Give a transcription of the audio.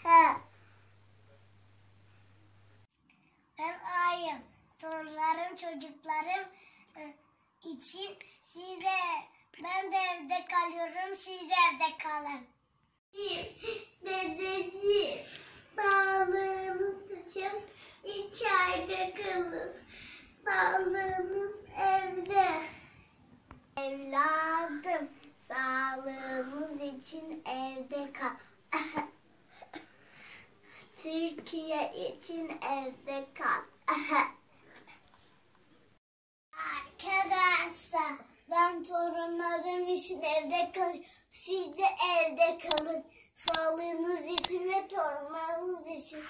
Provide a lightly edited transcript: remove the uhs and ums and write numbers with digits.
kal. Ben Ayım. Torunlarım, çocuklarım için ben de evde kalıyorum, siz de evde kalın. Dedeciğim, sağlığınız için içeride kalın. Sağlığınız evde. Evladım, sağlığımız için evde kal. Türkiye için evde kal. Arkadaşlar, ben torunlarım için evde kalıyorum. Siz de evde kalın. Sağlığınız için ve torunlarınız için.